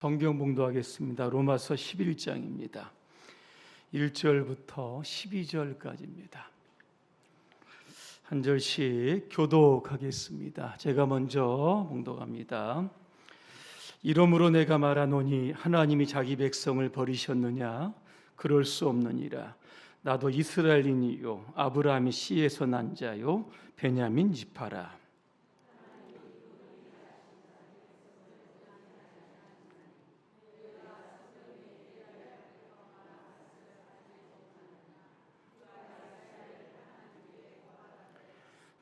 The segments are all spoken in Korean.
성경 봉독하겠습니다. 로마서 11장입니다. 1절부터 12절까지입니다. 한 절씩 교독하겠습니다. 제가 먼저 봉독합니다. 이러므로 내가 말하노니 하나님이 자기 백성을 버리셨느냐? 그럴 수 없느니라. 나도 이스라엘인이요 아브라함의 씨에서 난 자요 베냐민 지파라.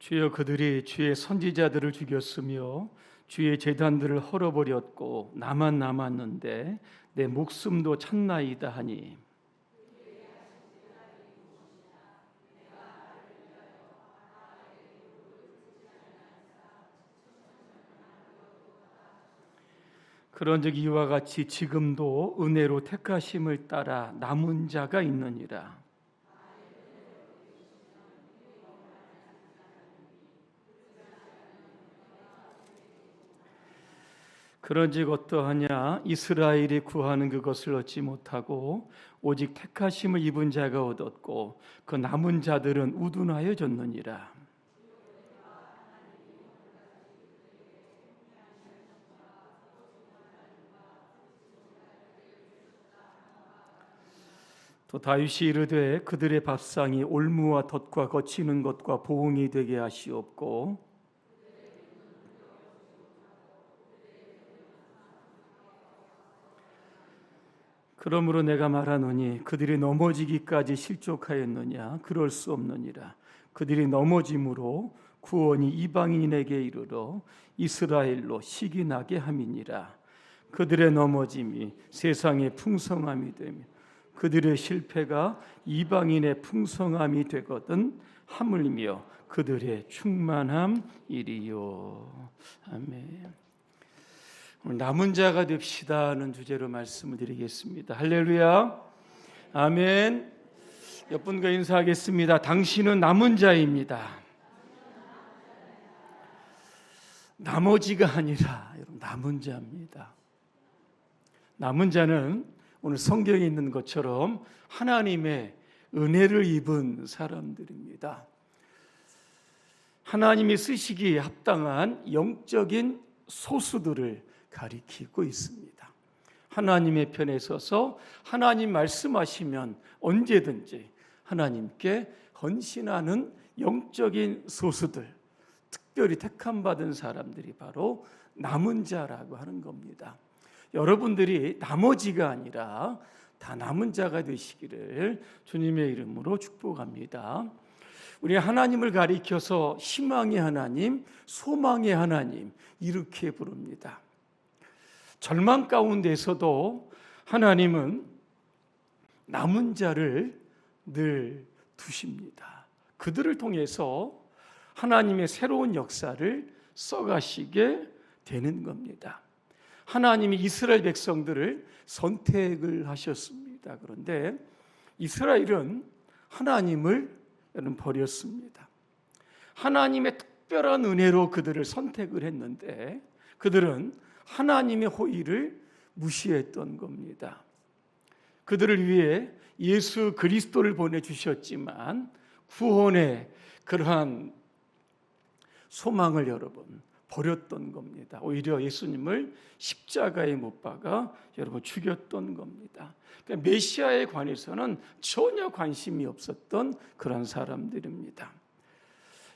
주여, 그들이 주의 선지자들을 죽였으며 주의 제단들을 헐어버렸고 나만 남았는데 내 목숨도 찾나이다 하니, 그런즉 이와 같이 지금도 은혜로 택하심을 따라 남은 자가 있느니라. 그런즉 어떠하냐? 이스라엘이 구하는 그것을 얻지 못하고 오직 택하심을 입은 자가 얻었고 그 남은 자들은 우둔하여졌느니라. 또 다윗이 이르되 그들의 밥상이 올무와 덫과 거치는 것과 보응이 되게 하시옵고 그러므로 내가 말하노니 그들이 넘어지기까지 실족하였느냐? 그럴 수 없느니라. 그들이 넘어짐으로 구원이 이방인에게 이르러 이스라엘로 시기나게 함이니라. 그들의 넘어짐이 세상의 풍성함이 되며 그들의 실패가 이방인의 풍성함이 되거든 하물며 그들의 충만함이리요. 아멘. 오늘 남은 자가 됩시다는 주제로 말씀을 드리겠습니다. 할렐루야. 아멘. 옆 분과 인사하겠습니다. 당신은 남은 자입니다. 나머지가 아니라 여러분, 남은 자입니다. 남은 자는 오늘 성경에 있는 것처럼 하나님의 은혜를 입은 사람들입니다. 하나님이 쓰시기에 합당한 영적인 소수들을 가리키고 있습니다. 하나님의 편에 서서 하나님 말씀하시면 언제든지 하나님께 헌신하는 영적인 소수들, 특별히 택함받은 사람들이 바로 남은 자라고 하는 겁니다. 여러분들이 나머지가 아니라 다 남은 자가 되시기를 주님의 이름으로 축복합니다. 우리 하나님을 가리켜서 희망의 하나님, 소망의 하나님 이렇게 부릅니다. 절망 가운데서도 하나님은 남은 자를 늘 두십니다. 그들을 통해서 하나님의 새로운 역사를 써가시게 되는 겁니다. 하나님이 이스라엘 백성들을 선택을 하셨습니다. 그런데 이스라엘은 하나님을 버렸습니다. 하나님의 특별한 은혜로 그들을 선택을 했는데 그들은 하나님의 호의를 무시했던 겁니다. 그들을 위해 예수 그리스도를 보내주셨지만 구원의 그러한 소망을 여러분 버렸던 겁니다. 오히려 예수님을 십자가에 못 박아 여러분 죽였던 겁니다. 그러니까 메시아에 관해서는 전혀 관심이 없었던 그런 사람들입니다.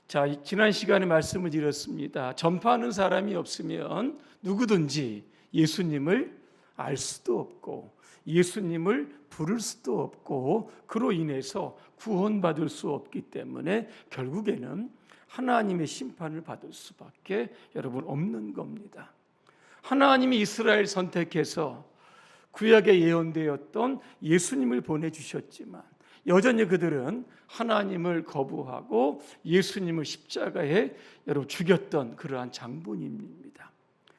자, 지난 시간에 말씀을 드렸습니다. 전파하는 사람이 없으면 누구든지 예수님을 알 수도 없고 예수님을 부를 수도 없고 그로 인해서 구원받을 수 없기 때문에 결국에는 하나님의 심판을 받을 수밖에 여러분 없는 겁니다. 하나님이 이스라엘 선택해서 구약에 예언되었던 예수님을 보내주셨지만 여전히 그들은 하나님을 거부하고 예수님을 십자가에 여러분 죽였던 그러한 장본인입니다.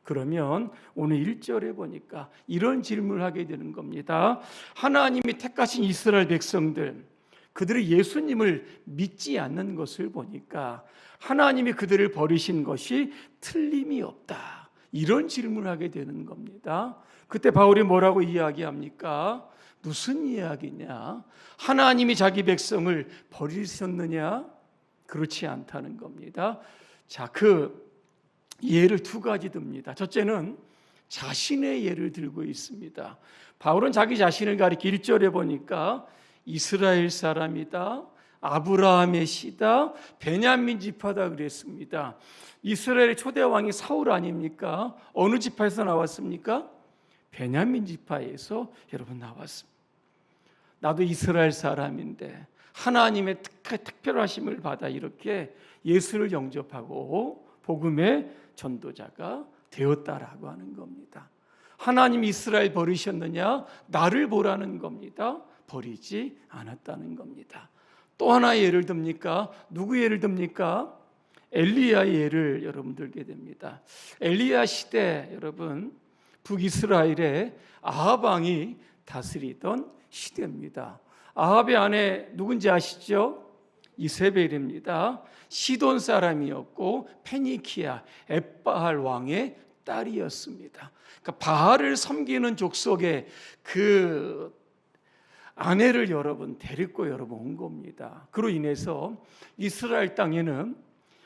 그러면 오늘 1절에 보니까 이런 질문을 하게 되는 겁니다. 하나님이 택하신 이스라엘 백성들, 그들이 예수님을 믿지 않는 것을 보니까 하나님이 그들을 버리신 것이 틀림이 없다. 이런 질문을 하게 되는 겁니다. 그때 바울이 뭐라고 이야기합니까? 무슨 이야기냐? 하나님이 자기 백성을 버리셨느냐? 그렇지 않다는 겁니다. 자, 그 예를 두 가지 듭니다. 첫째는 자신의 예를 들고 있습니다. 바울은 자기 자신을 가리켜 1절에 보니까 이스라엘 사람이다, 아브라함의 씨다, 베냐민 지파다 그랬습니다. 이스라엘의 초대 왕이 사울 아닙니까? 어느 지파에서 나왔습니까? 베냐민 지파에서 여러분 나왔습니다. 나도 이스라엘 사람인데 하나님의 특별하심을 받아 이렇게 예수를 영접하고 복음의 전도자가 되었다라고 하는 겁니다. 하나님 이스라엘 버리셨느냐? 나를 보라는 겁니다. 버리지 않았다는 겁니다. 또 하나 예를 듭니까? 누구 예를 듭니까? 엘리야의 예를 여러분 들게 됩니다. 엘리야 시대 여러분 북이스라엘의 아합 왕이 다스리던 시대입니다. 아합의 아내 누군지 아시죠? 이세벨입니다. 시돈 사람이었고 페니키아 엣바할 왕의 딸이었습니다. 그러니까 바알을 섬기는 족속의 그 아내를 여러분 데리고 여러분 온 겁니다. 그로 인해서 이스라엘 땅에는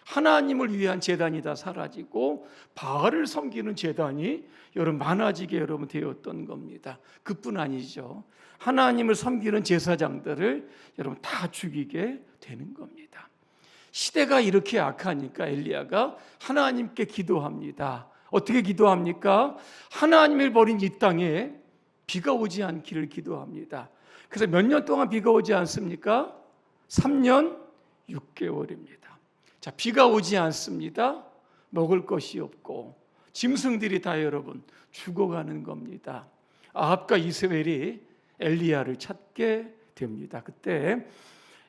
하나님을 위한 제단이 다 사라지고 바알을 섬기는 제단이 여러분 많아지게 여러분 되었던 겁니다. 그뿐 아니죠. 하나님을 섬기는 제사장들을 여러분 다 죽이게 되는 겁니다. 시대가 이렇게 악하니까 엘리야가 하나님께 기도합니다. 어떻게 기도합니까? 하나님을 버린 이 땅에 비가 오지 않기를 기도합니다. 그래서 몇 년 동안 비가 오지 않습니까? 3년 6개월입니다. 자, 비가 오지 않습니다. 먹을 것이 없고 짐승들이 다 여러분 죽어가는 겁니다. 아합과 이세벨이 엘리야를 찾게 됩니다. 그때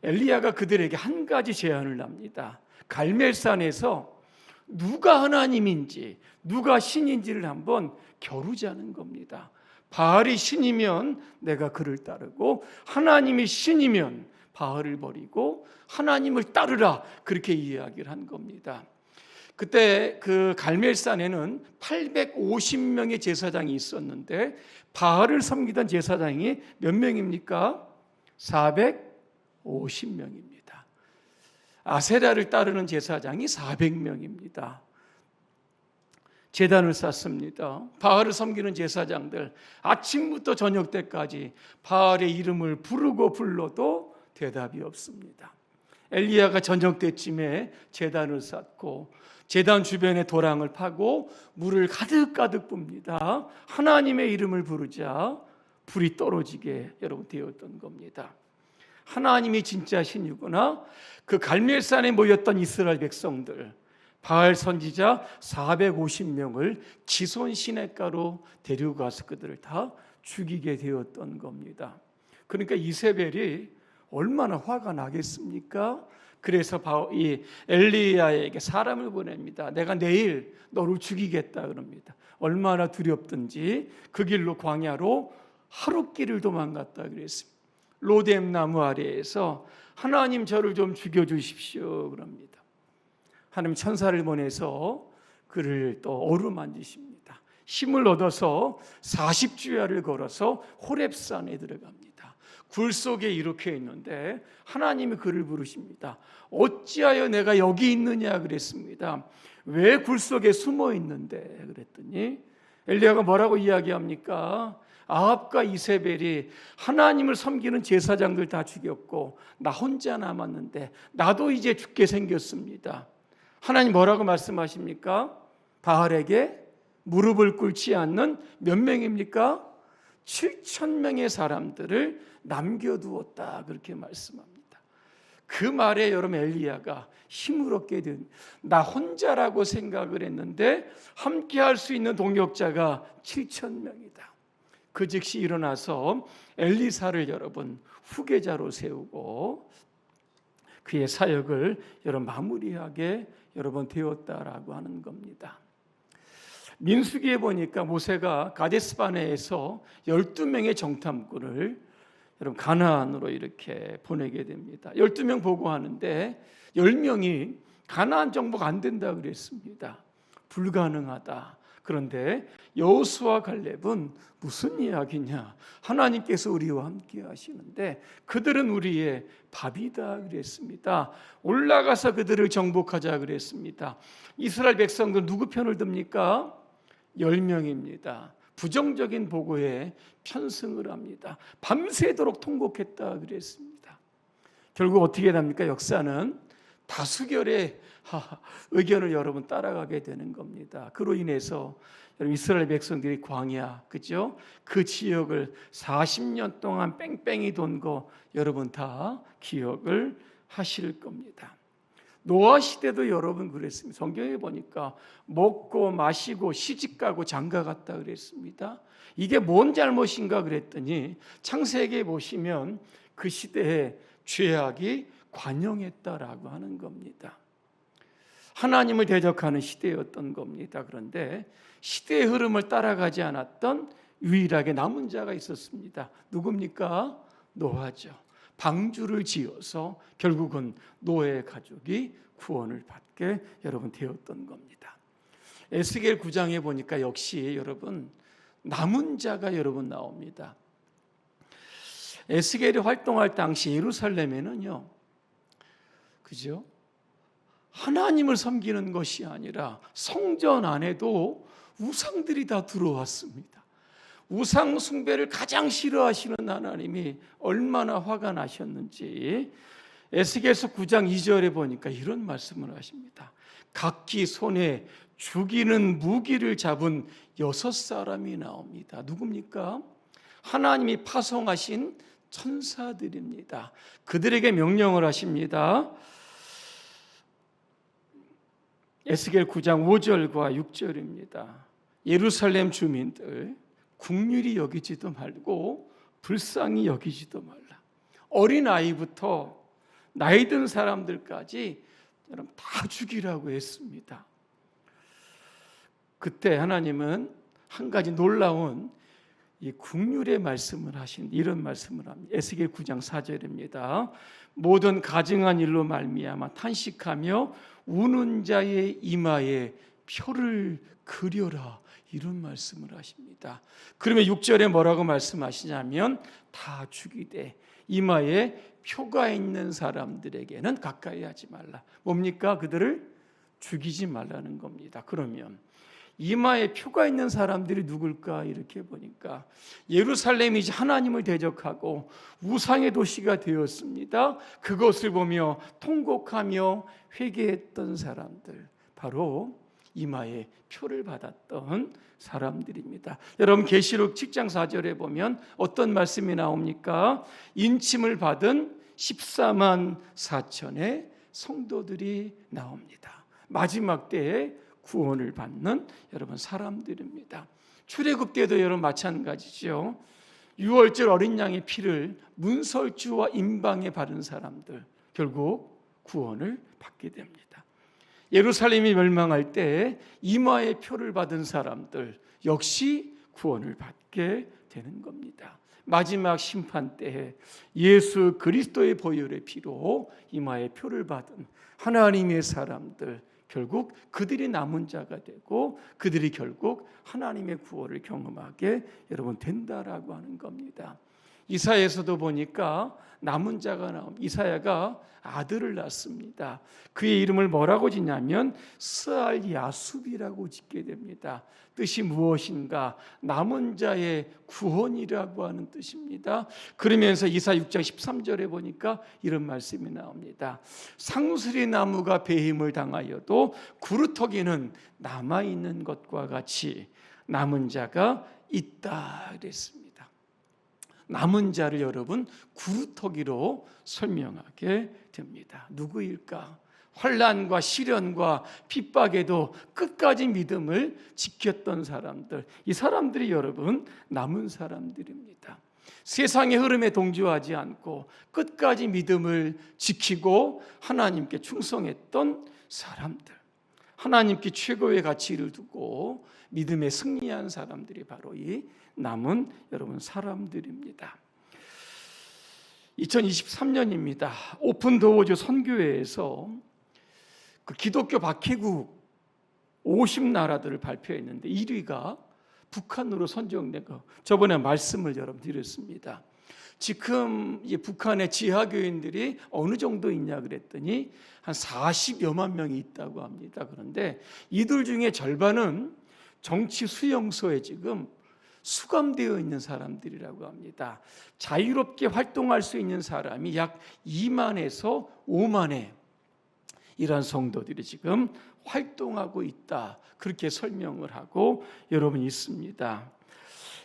엘리야가 그들에게 한 가지 제안을 합니다. 갈멜산에서 누가 하나님인지 누가 신인지를 한번 겨루자는 겁니다. 바알이 신이면 내가 그를 따르고 하나님이 신이면 바알을 버리고 하나님을 따르라 그렇게 이야기를 한 겁니다. 그때 그 갈멜산에는 850명의 제사장이 있었는데 바알을 섬기던 제사장이 몇 명입니까? 450명입니다. 아세라를 따르는 제사장이 400명입니다. 제단을 쌓습니다. 바알을 섬기는 제사장들 아침부터 저녁 때까지 바알의 이름을 부르고 불러도 대답이 없습니다. 엘리야가 저녁 때쯤에 제단을 쌓고 제단 주변에 도랑을 파고 물을 가득 붑니다. 하나님의 이름을 부르자 불이 떨어지게 여러분 되었던 겁니다. 하나님이 진짜 신이구나. 그 갈멜산에 모였던 이스라엘 백성들 바알 선지자 450명을 지손 시냇가로 데리고 가서 그들을 다 죽이게 되었던 겁니다. 그러니까 이세벨이 얼마나 화가 나겠습니까? 그래서 이 엘리야에게 사람을 보냅니다. 내가 내일 너를 죽이겠다 그럽니다. 얼마나 두렵든지 그 길로 광야로 하룻길을 도망갔다 그랬습니다. 로뎀 나무 아래에서 하나님 저를 좀 죽여주십시오 그럽니다. 하나님 천사를 보내서 그를 또 어루만지십니다. 힘을 얻어서 40주야를 걸어서 호렙산에 들어갑니다. 굴 속에 이렇게 있는데 하나님이 그를 부르십니다. 어찌하여 내가 여기 있느냐 그랬습니다. 왜 굴 속에 숨어 있는데 그랬더니 엘리야가 뭐라고 이야기합니까? 아합과 이세벨이 하나님을 섬기는 제사장들 다 죽였고 나 혼자 남았는데 나도 이제 죽게 생겼습니다. 하나님 뭐라고 말씀하십니까? 바알에게 무릎을 꿇지 않는 몇 명입니까? 7,000명의 사람들을 남겨두었다 그렇게 말씀합니다. 그 말에 여러분 엘리야가 힘을 얻게 된, 나 혼자라고 생각을 했는데 함께 할 수 있는 동역자가 7,000명이다. 그 즉시 일어나서 엘리사를 여러분 후계자로 세우고 그의 사역을 여러분 마무리하게 여러분 되었다라고 하는 겁니다. 민수기에 보니까 모세가 가데스바네에서 12명의 정탐꾼을 여러분 가나안으로 이렇게 보내게 됩니다. 12명 보고하는데 10명이 가나안 정복 안 된다 그랬습니다. 불가능하다. 그런데 여호수아 갈렙은 무슨 이야기냐? 하나님께서 우리와 함께 하시는데 그들은 우리의 밥이다 그랬습니다. 올라가서 그들을 정복하자 그랬습니다. 이스라엘 백성들 누구 편을 듭니까? 10명입니다. 부정적인 보고에 편승을 합니다. 밤새도록 통곡했다 그랬습니다. 결국 어떻게 됩니까? 역사는 다수결의 의견을 여러분 따라가게 되는 겁니다. 그로 인해서 여러분 이스라엘 백성들이 광야, 그죠? 그 지역을 40년 동안 뺑뺑이 돈 거 여러분 다 기억을 하실 겁니다. 노아 시대도 여러분 그랬습니다. 성경에 보니까 먹고 마시고 시집가고 장가갔다 그랬습니다. 이게 뭔 잘못인가 그랬더니 창세기에 보시면 그 시대에 죄악이 관영했다라고 하는 겁니다. 하나님을 대적하는 시대였던 겁니다. 그런데 시대의 흐름을 따라가지 않았던 유일하게 남은 자가 있었습니다. 누굽니까? 노아죠. 방주를 지어서 결국은 노아의 가족이 구원을 받게 여러분 되었던 겁니다. 에스겔 9장에 보니까 역시 여러분 남은 자가 여러분 나옵니다. 에스겔이 활동할 당시 예루살렘에는요, 그죠? 하나님을 섬기는 것이 아니라 성전 안에도 우상들이 다 들어왔습니다. 우상 숭배를 가장 싫어하시는 하나님이 얼마나 화가 나셨는지 에스겔서 9장 2절에 보니까 이런 말씀을 하십니다. 각기 손에 죽이는 무기를 잡은 6사람이 나옵니다. 누굽니까? 하나님이 파송하신 천사들입니다. 그들에게 명령을 하십니다. 에스겔 9장 5절과 6절입니다. 예루살렘 주민들 국률이 여기지도 말고 불쌍히 여기지도 말라. 어린아이부터 나이 든 사람들까지 여러분 다 죽이라고 했습니다. 그때 하나님은 한 가지 놀라운 이 국률의 말씀을 하신 이런 말씀을 합니다. 에스겔 9장 4절입니다. 모든 가증한 일로 말미암아 탄식하며 우는 자의 이마에 표를 그려라 이런 말씀을 하십니다. 그러면 6절에 뭐라고 말씀하시냐면 다 죽이되 이마에 표가 있는 사람들에게는 가까이 하지 말라. 뭡니까? 그들을 죽이지 말라는 겁니다. 그러면 이마에 표가 있는 사람들이 누굴까? 이렇게 보니까 예루살렘이 이제 하나님을 대적하고 우상의 도시가 되었습니다. 그것을 보며 통곡하며 회개했던 사람들, 바로 이마에 표를 받았던 사람들입니다. 여러분 계시록 7장 4절에 보면 어떤 말씀이 나옵니까? 인침을 받은 14만 4천의 성도들이 나옵니다. 마지막 때에 구원을 받는 여러분 사람들입니다. 출애굽 때도 여러분 마찬가지죠. 유월절 어린 양의 피를 문설주와 임방에 바른 사람들 결국 구원을 받게 됩니다. 예루살렘이 멸망할 때 이마에 표를 받은 사람들 역시 구원을 받게 되는 겁니다. 마지막 심판 때에 예수 그리스도의 보혈의 피로 이마에 표를 받은 하나님의 사람들 결국 그들이 남은 자가 되고 그들이 결국 하나님의 구원을 경험하게 여러분 된다라고 하는 겁니다. 이사야에서도 보니까 남은 자가 나옵니다. 이사야가 아들을 낳습니다. 그의 이름을 뭐라고 짓냐면 스알 야숲이라고 짓게 됩니다. 뜻이 무엇인가? 남은 자의 구원이라고 하는 뜻입니다. 그러면서 이사 6장 13절에 보니까 이런 말씀이 나옵니다. 상수리 나무가 배임을 당하여도 구루터기는 남아있는 것과 같이 남은 자가 있다 그랬습니다. 남은 자를 여러분 구루터기로 설명하게 됩니다. 누구일까? 환난과 시련과 핍박에도 끝까지 믿음을 지켰던 사람들, 이 사람들이 여러분 남은 사람들입니다. 세상의 흐름에 동조하지 않고 끝까지 믿음을 지키고 하나님께 충성했던 사람들, 하나님께 최고의 가치를 두고 믿음에 승리한 사람들이 바로 이 남은 여러분 사람들입니다. 2023년입니다. 오픈도어즈 선교회에서 그 기독교 박해국 50나라들을 발표했는데 1위가 북한으로 선정된 거. 저번에 말씀을 여러분 드렸습니다. 지금 이 북한의 지하교인들이 어느 정도 있냐 그랬더니 한 40여만 명이 있다고 합니다. 그런데 이들 중에 절반은 정치 수용소에 지금 수감되어 있는 사람들이라고 합니다. 자유롭게 활동할 수 있는 사람이 약 2만에서 5만의 이러한 성도들이 지금 활동하고 있다. 그렇게 설명을 하고 여러분 있습니다.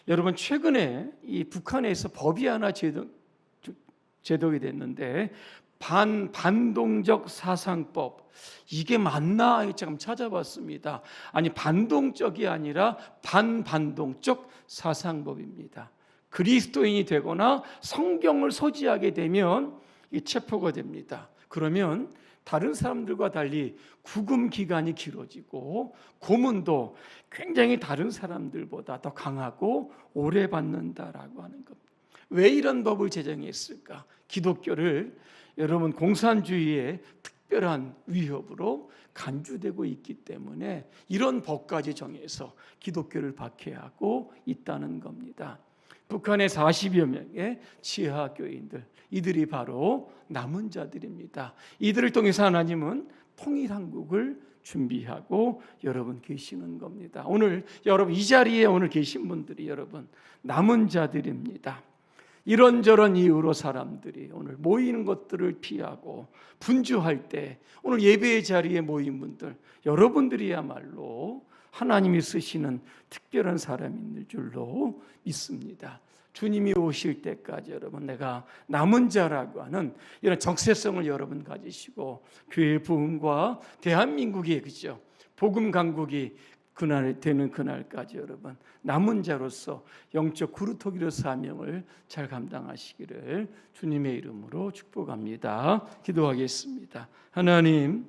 여러분 최근에 이 북한에서 법이 하나 제독이 됐는데 반동적 사상법, 이게 맞나 지금 찾아봤습니다. 아니 반동적이 아니라 반동적 사상법입니다. 그리스도인이 되거나 성경을 소지하게 되면 이 체포가 됩니다. 그러면 다른 사람들과 달리 구금 기간이 길어지고 고문도 굉장히 다른 사람들보다 더 강하고 오래 받는다라고 하는 겁니다. 왜 이런 법을 제정했을까? 기독교를 여러분 공산주의의 특별한 위협으로 간주되고 있기 때문에 이런 법까지 정해서 기독교를 박해하고 있다는 겁니다. 북한의 40여 명의 지하교인들, 이들이 바로 남은 자들입니다. 이들을 통해서 하나님은 통일한국을 준비하고 여러분 계시는 겁니다. 오늘 여러분 이 자리에 오늘 계신 분들이 여러분 남은 자들입니다. 이런저런 이유로 사람들이 오늘 모이는 것들을 피하고 분주할 때 오늘 예배의 자리에 모인 분들, 여러분들이야말로 하나님이 쓰시는 특별한 사람인 줄로 믿습니다. 주님이 오실 때까지 여러분 내가 남은 자라고 하는 이런 정체성을 여러분 가지시고 교회 부흥과 대한민국의 그죠 복음 강국이 그날 되는 그날까지 여러분 남은 자로서 영적 구루토기로 사명을 잘 감당하시기를 주님의 이름으로 축복합니다. 기도하겠습니다. 하나님은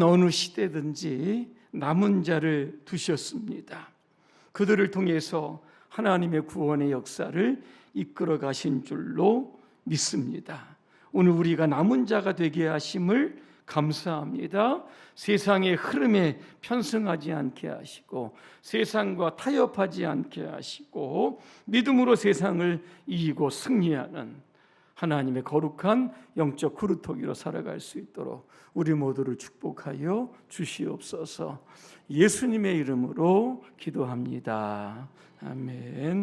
어느 시대든지 남은 자를 두셨습니다. 그들을 통해서 하나님의 구원의 역사를 이끌어 가신 줄로 믿습니다. 오늘 우리가 남은 자가 되게 하심을 감사합니다. 세상의 흐름에 편승하지 않게 하시고 세상과 타협하지 않게 하시고 믿음으로 세상을 이기고 승리하는 하나님의 거룩한 영적 구루토기로 살아갈 수 있도록 우리 모두를 축복하여 주시옵소서. 예수님의 이름으로 기도합니다. 아멘.